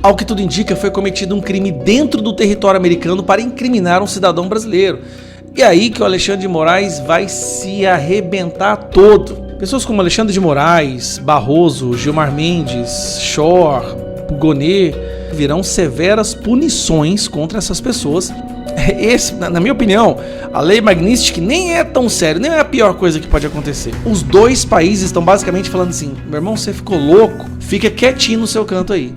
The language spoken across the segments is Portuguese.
ao que tudo indica, foi cometido um crime dentro do território americano para incriminar um cidadão brasileiro. E aí que o Alexandre de Moraes vai se arrebentar todo. Pessoas como Alexandre de Moraes, Barroso, Gilmar Mendes, Schor, Pugonet, virão severas punições contra essas pessoas. Na minha opinião, a lei Magnitsky nem é tão sério, nem é a pior coisa que pode acontecer. Os dois países estão basicamente falando assim: meu irmão, você ficou louco? Fica quietinho no seu canto aí.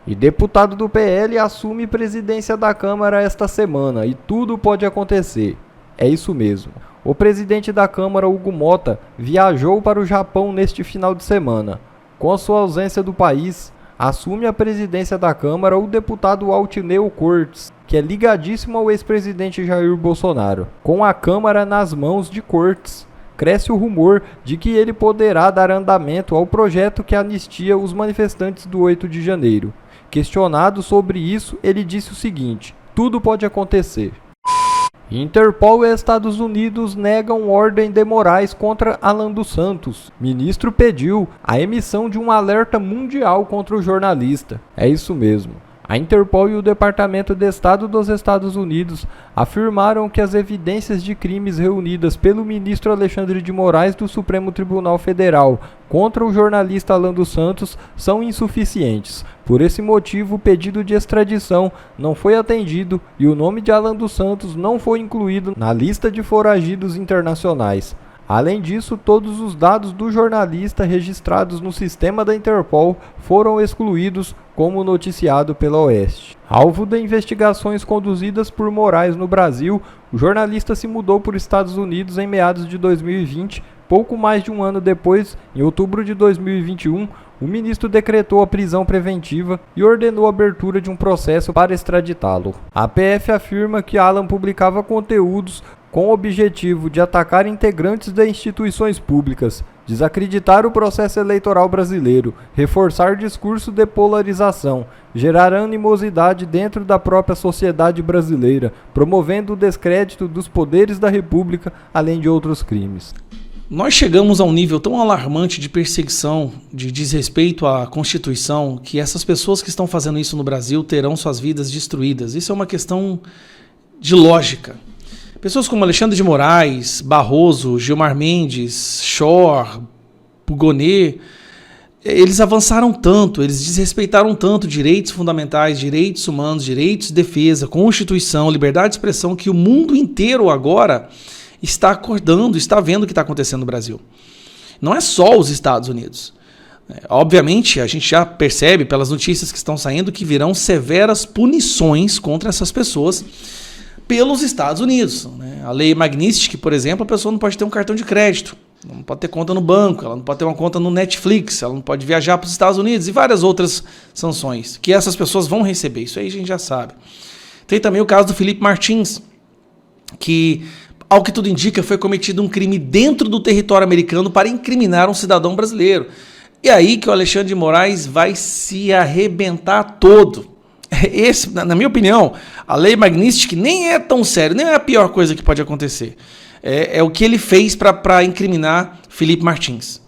E deputado do PL assume presidência da Câmara esta semana e tudo pode acontecer. É isso mesmo. O presidente da Câmara, Hugo Mota, viajou para o Japão neste final de semana. Com a sua ausência do país, assume a presidência da Câmara o deputado Altineu Cortes, que é ligadíssimo ao ex-presidente Jair Bolsonaro. Com a Câmara nas mãos de Cortes, cresce o rumor de que ele poderá dar andamento ao projeto que anistia os manifestantes do 8 de janeiro. Questionado sobre isso, ele disse o seguinte: tudo pode acontecer. Interpol e Estados Unidos negam ordem de Moraes contra Alan dos Santos. Ministro pediu a emissão de um alerta mundial contra o jornalista. É isso mesmo. A Interpol e o Departamento de Estado dos Estados Unidos afirmaram que as evidências de crimes reunidas pelo ministro Alexandre de Moraes do Supremo Tribunal Federal contra o jornalista Alan dos Santos são insuficientes. Por esse motivo, o pedido de extradição não foi atendido e o nome de Alan dos Santos não foi incluído na lista de foragidos internacionais. Além disso, todos os dados do jornalista registrados no sistema da Interpol foram excluídos, como noticiado pela Oeste. Alvo de investigações conduzidas por Moraes no Brasil, o jornalista se mudou para os Estados Unidos em meados de 2020. Pouco mais de um ano depois, em outubro de 2021, o ministro decretou a prisão preventiva e ordenou a abertura de um processo para extraditá-lo. A PF afirma que Alan publicava conteúdos com o objetivo de atacar integrantes de instituições públicas, desacreditar o processo eleitoral brasileiro, reforçar discurso de polarização, gerar animosidade dentro da própria sociedade brasileira, promovendo o descrédito dos poderes da República, além de outros crimes. Nós chegamos a um nível tão alarmante de perseguição, de desrespeito à Constituição, que essas pessoas que estão fazendo isso no Brasil terão suas vidas destruídas. Isso é uma questão de lógica. Pessoas como Alexandre de Moraes, Barroso, Gilmar Mendes, Schor, Pugonet, eles avançaram tanto, eles desrespeitaram tanto direitos fundamentais, direitos humanos, direitos de defesa, Constituição, liberdade de expressão, que o mundo inteiro agora está acordando, está vendo o que está acontecendo no Brasil. Não é só os Estados Unidos. Obviamente, a gente já percebe pelas notícias que estão saindo que virão severas punições contra essas pessoas pelos Estados Unidos. A lei Magnitsky, por exemplo, a pessoa não pode ter um cartão de crédito, não pode ter conta no banco, ela não pode ter uma conta no Netflix, ela não pode viajar para os Estados Unidos e várias outras sanções que essas pessoas vão receber. Isso aí a gente já sabe. Tem também o caso do Felipe Martins, que, ao que tudo indica, foi cometido um crime dentro do território americano para incriminar um cidadão brasileiro. E aí que o Alexandre de Moraes vai se arrebentar todo. Na minha opinião, a lei Magnitsky nem é tão sério, nem é a pior coisa que pode acontecer. É o que ele fez para incriminar Felipe Martins.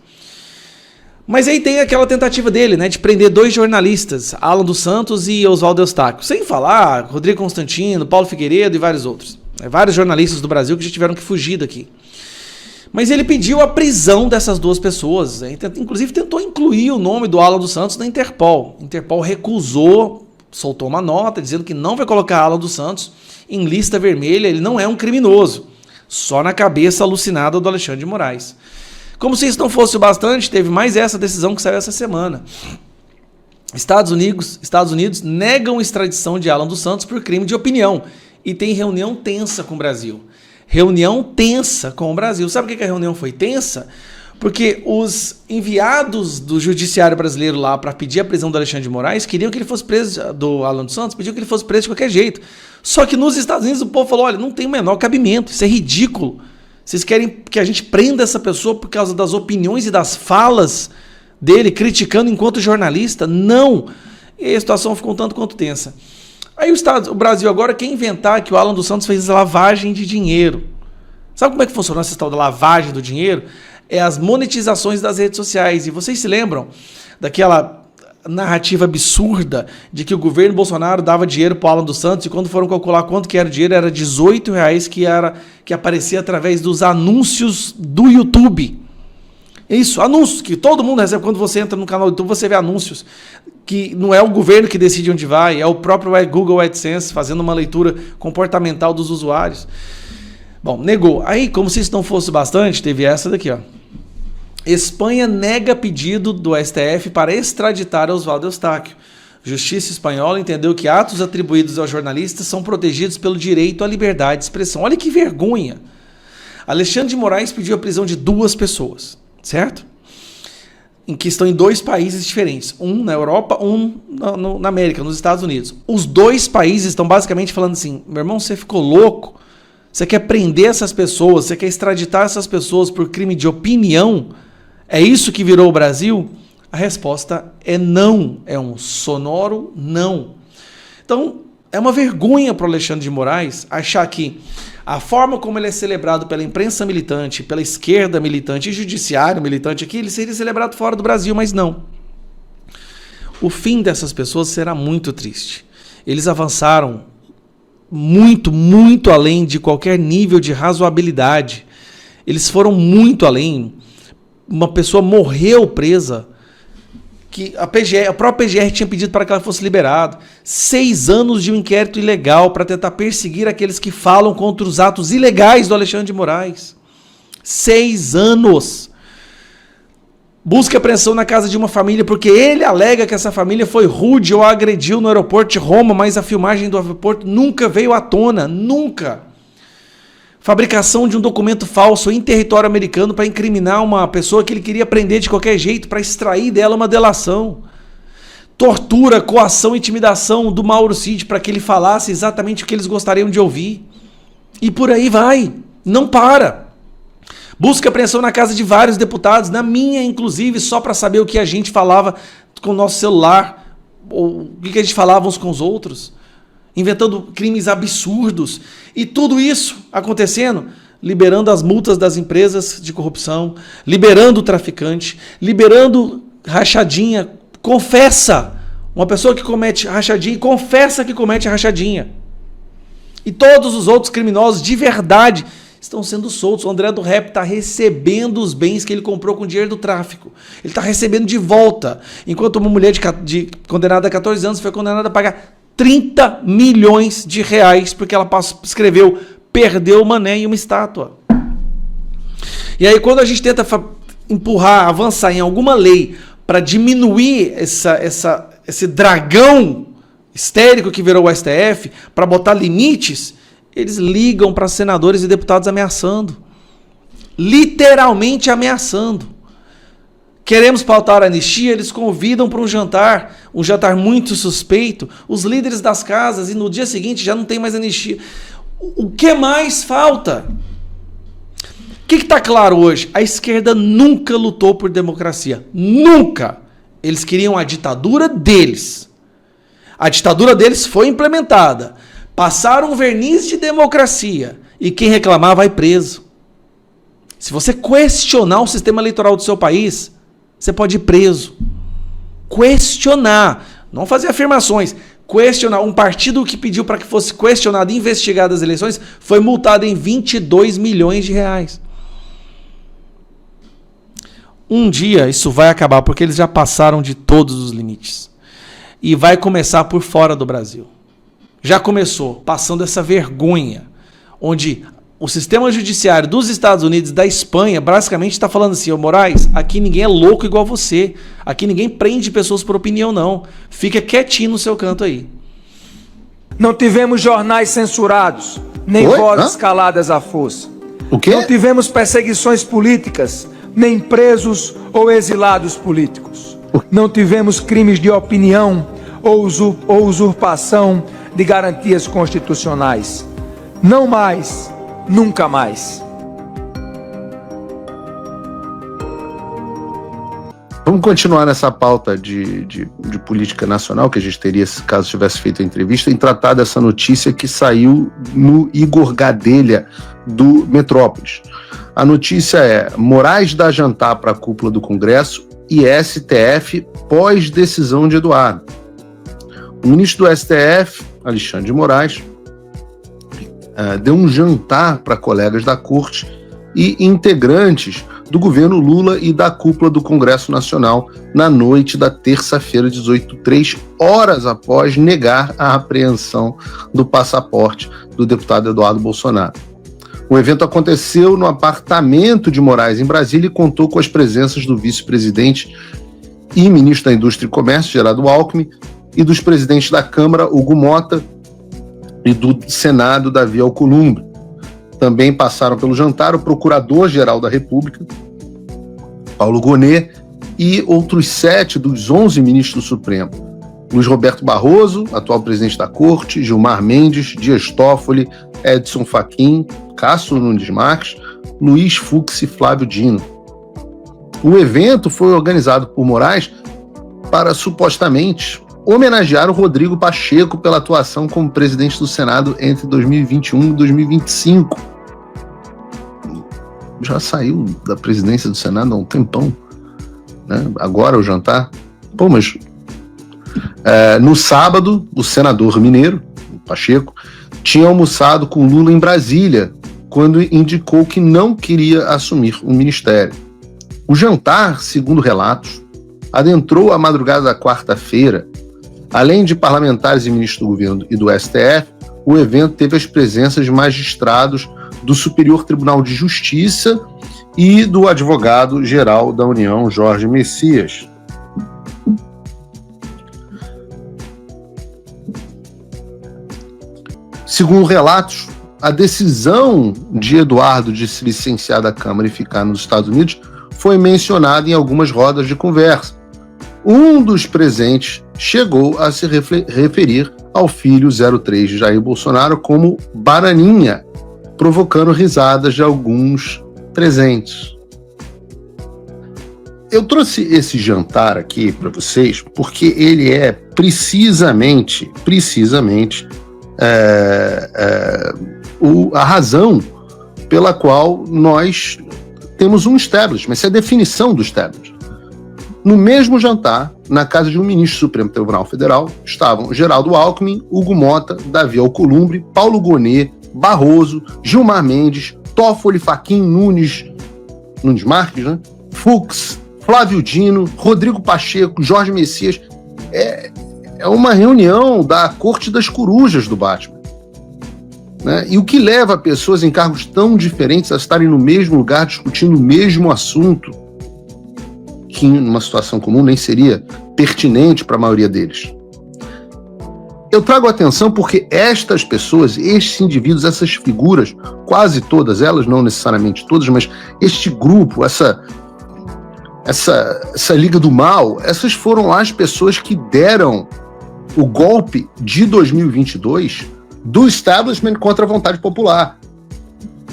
Mas aí tem aquela tentativa dele, de prender 2 jornalistas, Alan dos Santos e Oswaldo Eustáquio. Sem falar Rodrigo Constantino, Paulo Figueiredo e vários outros. Vários jornalistas do Brasil que já tiveram que fugir daqui. Mas ele pediu a prisão dessas 2 pessoas. Inclusive tentou incluir o nome do Alan dos Santos na Interpol. A Interpol recusou, soltou uma nota dizendo que não vai colocar Alan dos Santos em lista vermelha, ele não é um criminoso, só na cabeça alucinada do Alexandre de Moraes. Como se isso não fosse o bastante, teve mais essa decisão que saiu essa semana. Estados Unidos negam extradição de Alan dos Santos por crime de opinião e tem reunião tensa com o Brasil. Reunião tensa com o Brasil. Sabe por que a reunião foi tensa? Porque os enviados do judiciário brasileiro lá para pedir a prisão do Alexandre de Moraes queriam que ele fosse preso, do Alan dos Santos, pediam que ele fosse preso de qualquer jeito. Só que nos Estados Unidos o povo falou, olha, não tem o menor cabimento, isso é ridículo. Vocês querem que a gente prenda essa pessoa por causa das opiniões e das falas dele, criticando enquanto jornalista? Não! E aí a situação ficou um tanto quanto tensa. Aí o Brasil agora quer inventar que o Alan dos Santos fez lavagem de dinheiro. Sabe como é que funciona essa tal da lavagem do dinheiro? É as monetizações das redes sociais. E vocês se lembram daquela narrativa absurda de que o governo Bolsonaro dava dinheiro para o Alan dos Santos e quando foram calcular quanto que era o dinheiro, era R$18 que aparecia através dos anúncios do YouTube. Isso, anúncios que todo mundo recebe. Quando você entra no canal do YouTube, você vê anúncios que não é o governo que decide onde vai, é o próprio Google AdSense fazendo uma leitura comportamental dos usuários. Bom, negou. Aí, como se isso não fosse bastante, teve essa daqui, ó. Espanha nega pedido do STF para extraditar Oswaldo Eustáquio. Justiça espanhola entendeu que atos atribuídos aos jornalistas são protegidos pelo direito à liberdade de expressão. Olha que vergonha. Alexandre de Moraes pediu a prisão de 2 pessoas, certo? Em que estão em 2 países diferentes. Um na Europa, um na América, nos Estados Unidos. Os 2 países estão basicamente falando assim, meu irmão, você ficou louco? Você quer prender essas pessoas? Você quer extraditar essas pessoas por crime de opinião? É isso que virou o Brasil? A resposta é não. É um sonoro não. Então, é uma vergonha para o Alexandre de Moraes achar que a forma como ele é celebrado pela imprensa militante, pela esquerda militante e judiciário militante aqui, ele seria celebrado fora do Brasil, mas não. O fim dessas pessoas será muito triste. Eles avançaram muito, muito além de qualquer nível de razoabilidade. Eles foram muito além. Uma pessoa morreu presa, que a própria PGR tinha pedido para que ela fosse liberada. 6 anos de um inquérito ilegal para tentar perseguir aqueles que falam contra os atos ilegais do Alexandre de Moraes. 6 anos. Busca apreensão na casa de uma família porque ele alega que essa família foi rude ou agrediu no aeroporto de Roma, mas a filmagem do aeroporto nunca veio à tona. Nunca. Fabricação de um documento falso em território americano para incriminar uma pessoa que ele queria prender de qualquer jeito, para extrair dela uma delação. Tortura, coação, intimidação do Mauro Cid para que ele falasse exatamente o que eles gostariam de ouvir. E por aí vai. Não para. Busca apreensão na casa de vários deputados, na minha inclusive, só para saber o que a gente falava com o nosso celular, ou o que a gente falava uns com os outros. Inventando crimes absurdos. E tudo isso acontecendo, liberando as multas das empresas de corrupção, liberando o traficante, liberando rachadinha. Confessa. Uma pessoa que comete rachadinha, confessa que comete rachadinha. E todos os outros criminosos de verdade estão sendo soltos. O André do Rap está recebendo os bens que ele comprou com dinheiro do tráfico. Ele está recebendo de volta. Enquanto uma mulher condenada a 14 anos foi condenada a pagar 30 milhões de reais porque ela escreveu perdeu o mané em uma estátua. E aí quando a gente tenta empurrar, avançar em alguma lei para diminuir esse dragão histérico que virou o STF, para botar limites, eles ligam para senadores e deputados ameaçando. Literalmente ameaçando. Queremos pautar a anistia, eles convidam para um jantar muito suspeito, os líderes das casas, e no dia seguinte já não tem mais anistia. O que mais falta? O que está claro hoje? A esquerda nunca lutou por democracia. Nunca! Eles queriam a ditadura deles. A ditadura deles foi implementada. Passaram um verniz de democracia. E quem reclamar vai preso. Se você questionar o sistema eleitoral do seu país, você pode ir preso. Questionar. Não fazer afirmações. Questionar. Um partido que pediu para que fosse questionado e investigado as eleições foi multado em 22 milhões de reais. Um dia isso vai acabar, porque eles já passaram de todos os limites. E vai começar por fora do Brasil. Já começou, passando essa vergonha, onde o sistema judiciário dos Estados Unidos, da Espanha, basicamente está falando assim, ô Moraes, aqui ninguém é louco igual você. Aqui ninguém prende pessoas por opinião, não. Fica quietinho no seu canto aí. Não tivemos jornais censurados, nem vozes caladas à força. O quê? Não tivemos perseguições políticas, nem presos ou exilados políticos. Não tivemos crimes de opinião ou usurpação de garantias constitucionais. Não mais, nunca mais. Vamos continuar nessa pauta de política nacional, que a gente teria, caso tivesse feito a entrevista, em tratar dessa notícia que saiu no Igor Gadelha, do Metrópolis. A notícia é: Moraes dá jantar para a cúpula do Congresso e STF pós decisão de Eduardo. O ministro do STF, Alexandre de Moraes, deu um jantar para colegas da corte e integrantes do governo Lula e da cúpula do Congresso Nacional na noite da terça-feira, 18, 3 horas após negar a apreensão do passaporte do deputado Eduardo Bolsonaro. O evento aconteceu no apartamento de Moraes, em Brasília, e contou com as presenças do vice-presidente e ministro da Indústria e Comércio, Geraldo Alckmin, e dos presidentes da Câmara, Hugo Mota, e do Senado, Davi Alcolumbre. Também passaram pelo jantar o Procurador-Geral da República, Paulo Gonet, e outros 7 dos 11 ministros do Supremo: Luiz Roberto Barroso, atual presidente da Corte, Gilmar Mendes, Dias Toffoli, Edson Fachin, Cássio Nunes Marques, Luiz Fux e Flávio Dino. O evento foi organizado por Moraes para, supostamente, homenagear o Rodrigo Pacheco pela atuação como presidente do Senado entre 2021 e 2025. Já saiu da presidência do Senado há um tempão, né? Agora o jantar. Pô, mas no sábado, o senador mineiro, Pacheco, tinha almoçado com Lula em Brasília, quando indicou que não queria assumir o ministério. O jantar, segundo relatos, adentrou a madrugada da quarta-feira. Além de parlamentares e ministros do governo e do STF, o evento teve as presenças de magistrados do Superior Tribunal de Justiça e do advogado-geral da União, Jorge Messias. Segundo relatos, a decisão de Eduardo de se licenciar da Câmara e ficar nos Estados Unidos foi mencionada em algumas rodas de conversa. Um dos presentes chegou a se referir ao filho 03 de Jair Bolsonaro como bananinha, provocando risadas de alguns presentes. Eu trouxe esse jantar aqui para vocês porque ele é precisamente a razão pela qual nós temos um establishment, essa é a definição do establishment. No mesmo jantar, na casa de um ministro do Supremo Tribunal Federal, estavam Geraldo Alckmin, Hugo Mota, Davi Alcolumbre, Paulo Gonet, Barroso, Gilmar Mendes, Toffoli, Fachin, Nunes Marques, né? Fux, Flávio Dino, Rodrigo Pacheco, Jorge Messias. É uma reunião da Corte das Corujas do Batman, né? E o que leva pessoas em cargos tão diferentes a estarem no mesmo lugar discutindo o mesmo assunto, que numa situação comum nem seria pertinente para a maioria deles. Eu trago atenção porque estas pessoas, estes indivíduos, essas figuras, quase todas elas, não necessariamente todas, mas este grupo, essa liga do mal, essas foram as pessoas que deram o golpe de 2022 do establishment contra a vontade popular.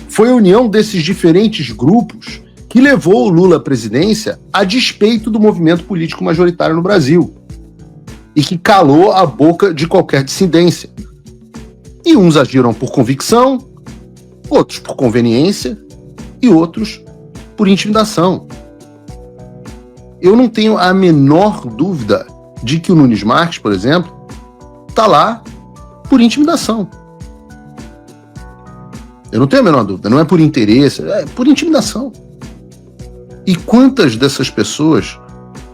Foi a união desses diferentes grupos que levou o Lula à presidência a despeito do movimento político majoritário no Brasil e que calou a boca de qualquer dissidência. E uns agiram por convicção, outros por conveniência e outros por intimidação. Eu não tenho a menor dúvida de que o Nunes Marques, por exemplo, está lá por intimidação. Eu não tenho a menor dúvida, não é por interesse, é por intimidação. E quantas dessas pessoas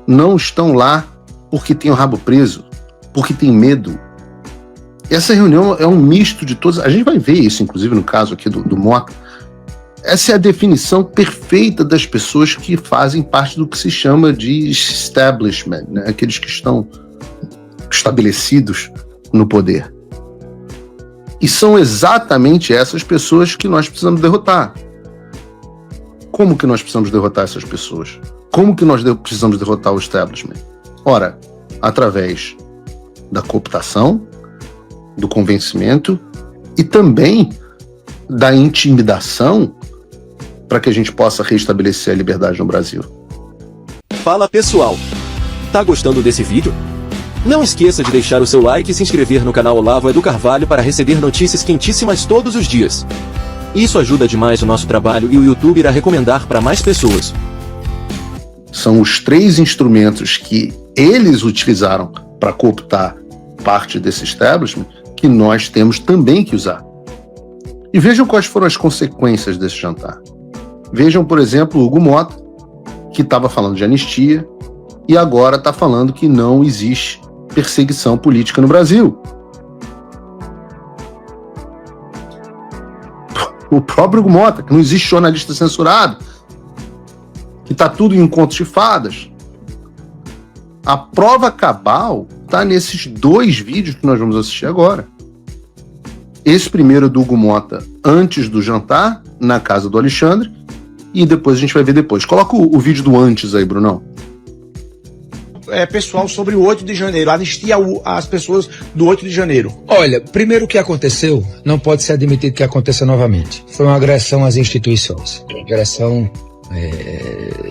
não estão lá porque tem o rabo preso, porque tem medo? Essa reunião é um misto de todas. A gente vai ver isso, inclusive, no caso aqui do Mota. Essa é a definição perfeita das pessoas que fazem parte do que se chama de establishment, né? Aqueles que estão estabelecidos no poder. E são exatamente essas pessoas que nós precisamos derrotar. Como que nós precisamos derrotar essas pessoas? Como que nós precisamos derrotar o establishment? Ora, através da cooptação, do convencimento e também da intimidação para que a gente possa restabelecer a liberdade no Brasil. Fala pessoal, tá gostando desse vídeo? Não esqueça de deixar o seu like e se inscrever no canal Olavo Edu Carvalho para receber notícias quentíssimas todos os dias. Isso ajuda demais o nosso trabalho e o YouTube irá recomendar para mais pessoas. São os 3 instrumentos que eles utilizaram para cooptar parte desse establishment que nós temos também que usar. E vejam quais foram as consequências desse jantar. Vejam, por exemplo, o Hugo Mota, que estava falando de anistia e agora está falando que não existe perseguição política no Brasil. O próprio Hugo Mota, que não existe jornalista censurado, que está tudo em contos de fadas. A prova cabal está nesses 2 vídeos que nós vamos assistir agora. Esse primeiro do Hugo Mota antes do jantar, na casa do Alexandre, e depois a gente vai ver depois. Coloca o vídeo do antes aí, Brunão. Pessoal, sobre o 8 de janeiro, anistia às pessoas do 8 de janeiro. Olha, primeiro o que aconteceu não pode ser admitido que aconteça novamente. Foi uma agressão às instituições, uma agressão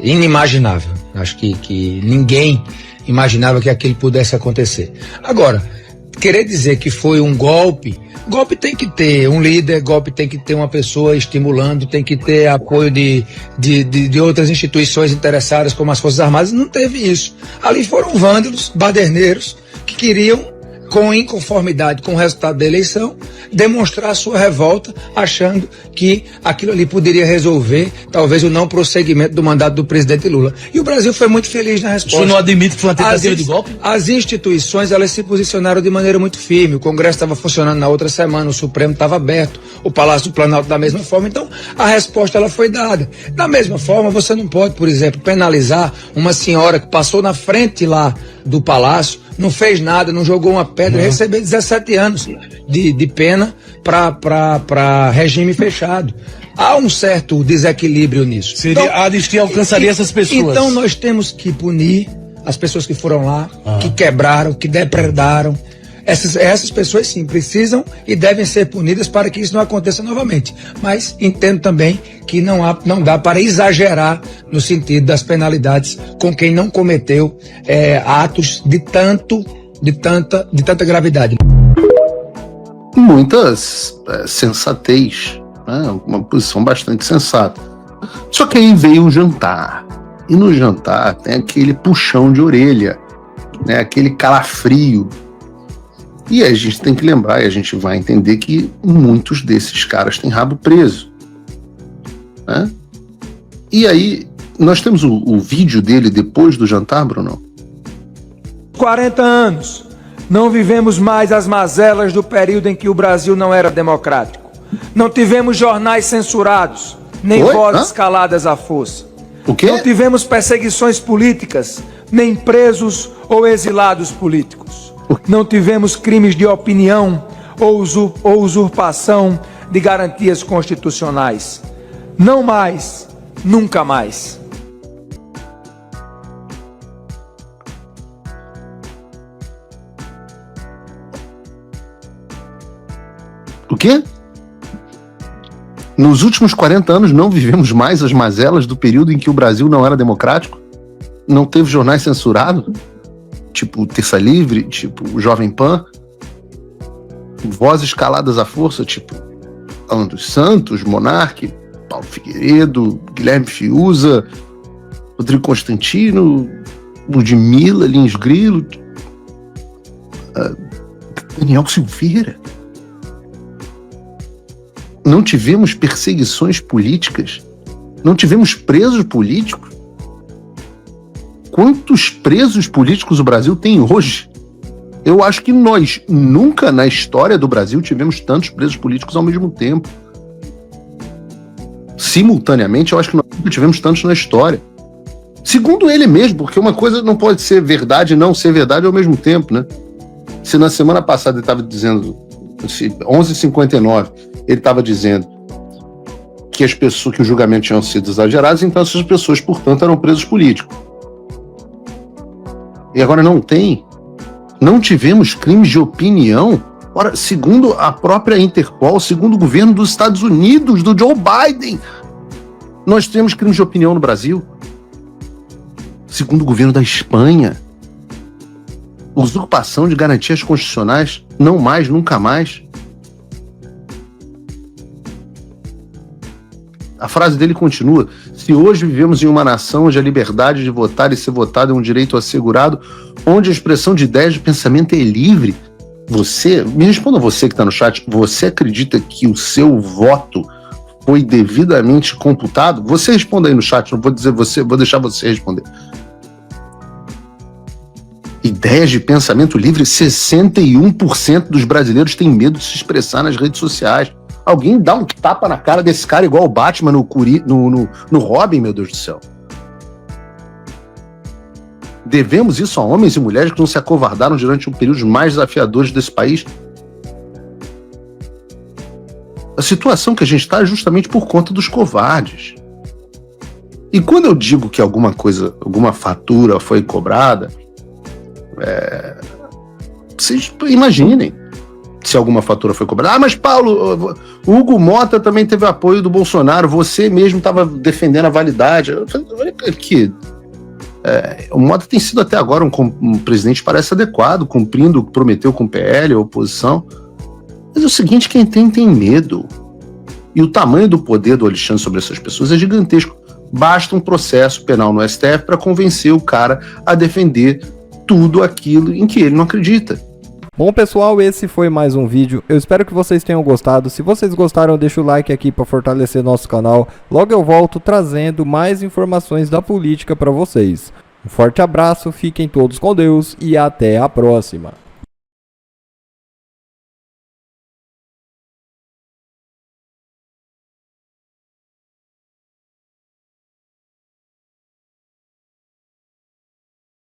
inimaginável. Acho que ninguém imaginava que aquilo pudesse acontecer. Agora, querer dizer que foi um golpe tem que ter um líder, golpe tem que ter uma pessoa estimulando, tem que ter apoio de outras instituições interessadas, como as Forças Armadas. Não teve isso. Ali foram vândalos, baderneiros, que queriam, com inconformidade com o resultado da eleição, demonstrar a sua revolta, achando que aquilo ali poderia resolver, talvez, o não prosseguimento do mandato do presidente Lula. E o Brasil foi muito feliz na resposta. Você não admite que foi uma tentativa de golpe? As instituições, elas se posicionaram de maneira muito firme. O Congresso estava funcionando na outra semana, o Supremo estava aberto, o Palácio do Planalto da mesma forma. Então, a resposta ela foi dada. Da mesma forma, você não pode, por exemplo, penalizar uma senhora que passou na frente lá do Palácio, não fez nada, não jogou uma pedra, receber 17 anos de pena para regime fechado. Há um certo desequilíbrio nisso. Então, a anistia alcançaria essas pessoas. Então nós temos que punir as pessoas que foram lá, que quebraram, que depredaram. Essas pessoas sim precisam e devem ser punidas para que isso não aconteça novamente. Mas entendo também que não dá para exagerar no sentido das penalidades com quem não cometeu atos de tanta gravidade. Muitas sensatez, né? Uma posição bastante sensata. Só que aí veio um jantar. E no jantar tem aquele puxão de orelha, né? Aquele calafrio. E a gente tem que lembrar, e a gente vai entender que muitos desses caras têm rabo preso. Né? E aí, nós temos o vídeo dele depois do jantar, Bruno? 40 anos, não vivemos mais as mazelas do período em que o Brasil não era democrático. Não tivemos jornais censurados, nem vozes caladas à força. O quê? Não tivemos perseguições políticas, nem presos ou exilados políticos. Não tivemos crimes de opinião ou usurpação de garantias constitucionais. Não mais, nunca mais. O quê? Nos últimos 40 anos não vivemos mais as mazelas do período em que o Brasil não era democrático? Não teve jornais censurados? Tipo Terça Livre, tipo Jovem Pan, vozes caladas à força, tipo Alan dos Santos, Monarque, Paulo Figueiredo, Guilherme Fiuza, Rodrigo Constantino, Ludmilla, Lins Grilo, Daniel Silveira. Não tivemos perseguições políticas, não tivemos presos políticos. Quantos presos políticos o Brasil tem hoje? Eu acho que nós nunca na história do Brasil tivemos tantos presos políticos ao mesmo tempo. Simultaneamente, eu acho que nós nunca tivemos tantos na história. Segundo ele mesmo, porque uma coisa não pode ser verdade e não ser verdade ao mesmo tempo, né? Se na semana passada ele estava dizendo, 11h59, ele estava dizendo que as pessoas, que os julgamentos tinham sido exagerados, então essas pessoas, portanto, eram presos políticos. E agora não tem. Não tivemos crimes de opinião. Ora, segundo a própria Interpol, segundo o governo dos Estados Unidos, do Joe Biden, nós temos crimes de opinião no Brasil. segundo o governo da Espanha. Usurpação de garantias constitucionais, não mais, nunca mais. A frase dele continua: se hoje vivemos em uma nação onde a liberdade de votar e ser votado é um direito assegurado, onde a expressão de ideias de pensamento é livre, me responda você que está no chat, você acredita que o seu voto foi devidamente computado? Você responda aí no chat, não vou dizer você, vou deixar você responder. Ideias de pensamento livre, 61% dos brasileiros têm medo de se expressar nas redes sociais. Alguém dá um tapa na cara desse cara igual o Batman no Robin, meu Deus do céu. Devemos isso a homens e mulheres que não se acovardaram durante um período mais desafiadores desse país? A situação que a gente está é justamente por conta dos covardes. E quando eu digo que alguma fatura foi cobrada, vocês imaginem se alguma fatura foi cobrada. Mas Paulo, o Hugo Mota também teve apoio do Bolsonaro, você mesmo estava defendendo a validade. Eu falei, olha aqui, o Mota tem sido até agora um presidente que parece adequado, cumprindo o que prometeu com o PL, a oposição. Mas é o seguinte, quem tem medo. E o tamanho do poder do Alexandre sobre essas pessoas é gigantesco. Basta um processo penal no STF para convencer o cara a defender tudo aquilo em que ele não acredita. Bom pessoal, esse foi mais um vídeo, eu espero que vocês tenham gostado. Se vocês gostaram, deixa o like aqui para fortalecer nosso canal. Logo eu volto trazendo mais informações da política para vocês. Um forte abraço, fiquem todos com Deus e até a próxima.